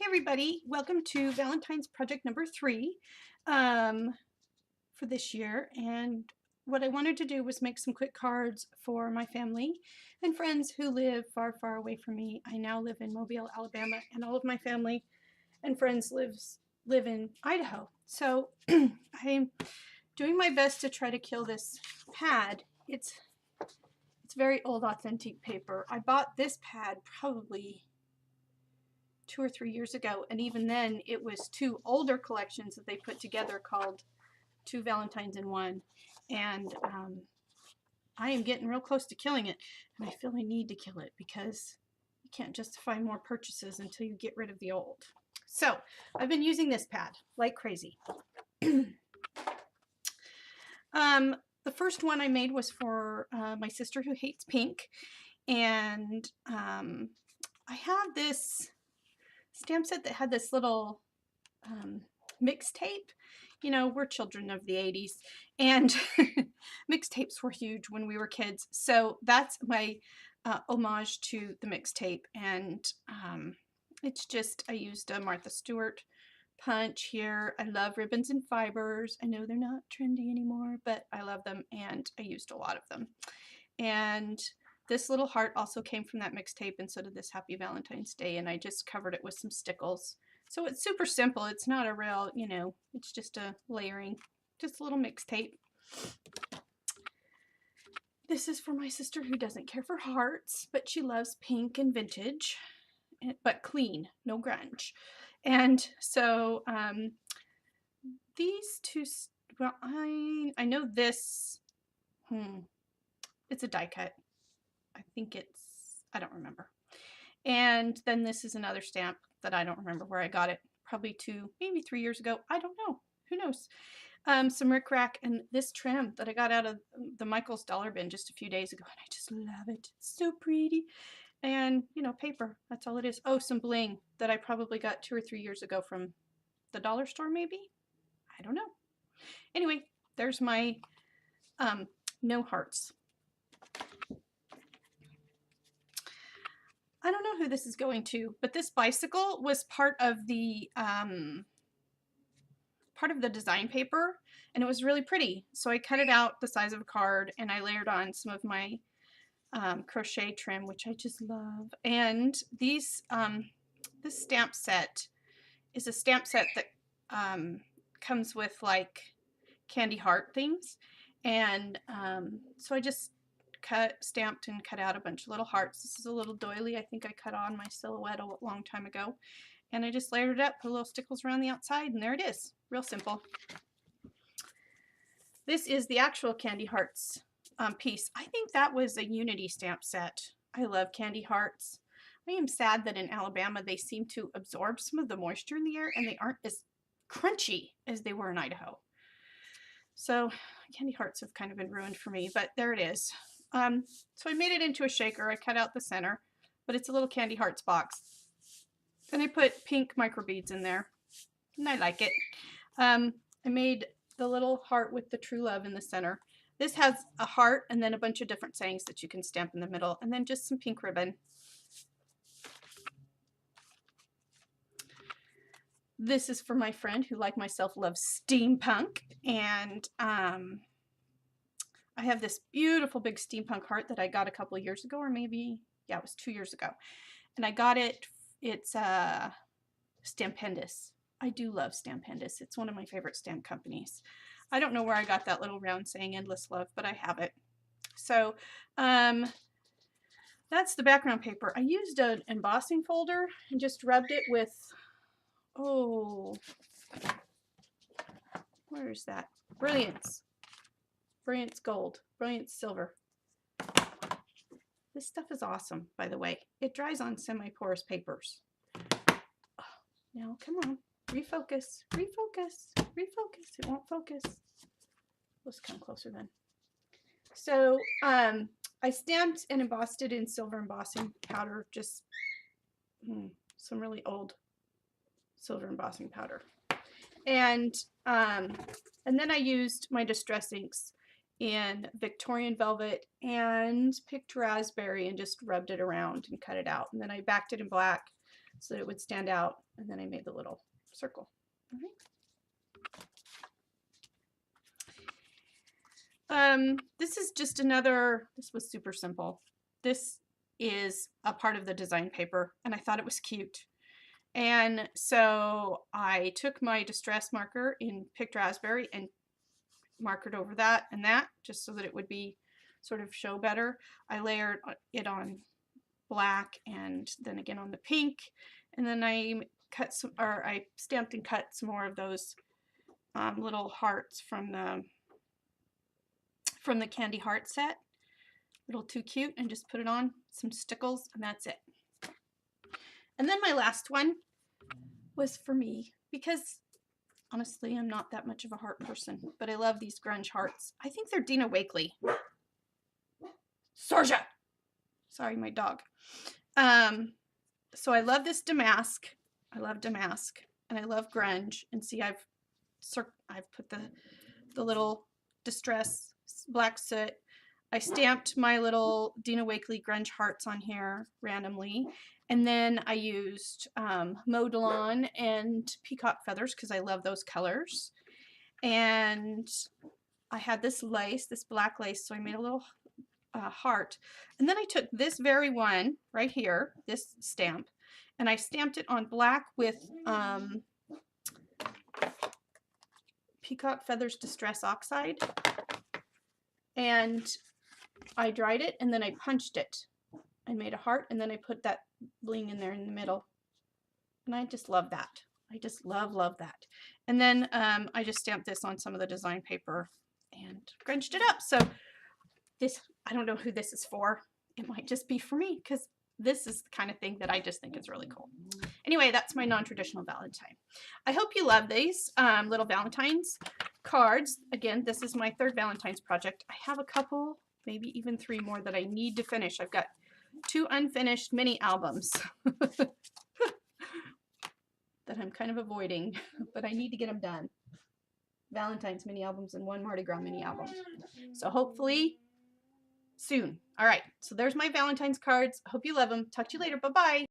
everybody, welcome to Valentine's project number 3 for this year. And what I wanted to do was make some quick cards for my family and friends who live far, far away from me. I now live in Mobile, Alabama, and all of my family and friends live in Idaho. So I'm doing my best to try to kill this pad. It's very old, authentic paper. I bought this pad probably 2 or 3 years ago, and even then it was 2 older collections that they put together called 2 Valentines in 1. And I am getting real close to killing it, and I feel I need to kill it because you can't justify more purchases until you get rid of the old. So I've been using this pad like crazy. The first one I made was for my sister who hates pink, and I have this stamp set that had this little mixtape. You know, we're children of the 80s, and mixtapes were huge when we were kids. So that's my homage to the mixtape. And it's just, I used a Martha Stewart punch here. I love ribbons and fibers. I know they're not trendy anymore, but I love them, and I used a lot of them. And this little heart also came from that mixtape, and so did this Happy Valentine's Day, and I just covered it with some stickles. So it's super simple. It's not a real, you know, it's just a layering, just a little mixtape. This is for my sister who doesn't care for hearts, but she loves pink and vintage, but clean, no grunge. And so these two, well, I know this, it's a die cut. I think it's, I don't remember. And then this is another stamp that I don't remember where I got it. Probably 2, maybe 3 years ago. I don't know. Who knows? Some rickrack and this trim that I got out of the Michael's Dollar Bin just a few days ago. And I just love it. It's so pretty. And, you know, paper. That's all it is. Oh, some bling that I probably got 2 or 3 years ago from the dollar store, maybe? I don't know. Anyway, there's my no hearts. I don't know who this is going to, but this bicycle was part of the design paper, and it was really pretty. So I cut it out the size of a card, and I layered on some of my crochet trim, which I just love. And these this stamp set is a stamp set that comes with like candy heart things, and so I just stamped and cut out a bunch of little hearts. This is a little doily I think I cut on my silhouette a long time ago, and I just layered it up, put little stickles around the outside, and there it is. Real simple. This is the actual candy hearts piece. I think that was a Unity stamp set. I love candy hearts. I am sad that in Alabama they seem to absorb some of the moisture in the air, and they aren't as crunchy as they were in Idaho. So candy hearts have kind of been ruined for me, but there it is. So I made it into a shaker. I cut out the center, but it's a little candy hearts box. And I put pink micro beads in there, and I like it. I made the little heart with the true love in the center. This has a heart and then a bunch of different sayings that you can stamp in the middle, and then just some pink ribbon. This is for my friend who, like myself, loves steampunk, and I have this beautiful big steampunk heart that I got a couple of years ago, or maybe, yeah, it was 2 years ago. And I got it, it's Stampendous. I do love Stampendous. It's one of my favorite stamp companies. I don't know where I got that little round saying endless love, but I have it. So that's the background paper. I used an embossing folder and just rubbed it with, oh, where is that? Brilliance. Brilliance Gold, Brilliance Silver. This stuff is awesome, by the way. It dries on semi-porous papers. Oh, now, come on. Refocus, refocus, refocus. It won't focus. Let's come closer then. So, I stamped and embossed it in silver embossing powder, just some really old silver embossing powder. And then I used my distress inks in Victorian Velvet and picked raspberry and just rubbed it around and cut it out. And then I backed it in black so that it would stand out. And then I made the little circle. All right. This is just another, this was super simple. This is a part of the design paper, and I thought it was cute. And so I took my distress marker in Picked Raspberry and markered over that and that, just so that it would be sort of show better. I layered it on black and then again on the pink, and then I cut some, or I stamped and cut some more of those little hearts from the candy heart set. A little too cute, and just put it on some stickles, and that's it. And then my last one was for me, because honestly, I'm not that much of a heart person, but I love these grunge hearts. I think they're Dina Wakley. Sorja! Sorry, my dog. So I love this damask. I love damask, and I love grunge. And see, I've put the little distress black soot. I stamped my little Dina Wakley grunge hearts on here randomly. And then I used Modelon and peacock feathers because I love those colors. And I had this lace, this black lace, so I made a little heart. And then I took this very one right here, this stamp, and I stamped it on black with peacock feathers distress oxide. And I dried it, and then I punched it and made a heart, and then I put that bling in there in the middle. And I just love that. I just love that. And then I just stamped this on some of the design paper and grunged it up. So this, I don't know who this is for. It might just be for me, because this is the kind of thing that I just think is really cool. Anyway, that's my non-traditional Valentine. I hope you love these little Valentine's cards. Again, this is my third Valentine's project. I have a couple, maybe even 3 more that I need to finish. I've got 2 unfinished mini albums that I'm kind of avoiding, but I need to get them done. Valentine's mini albums and 1 Mardi Gras mini album. So hopefully soon. All right, so there's my Valentine's cards. Hope you love them. Talk to you later. Bye-bye.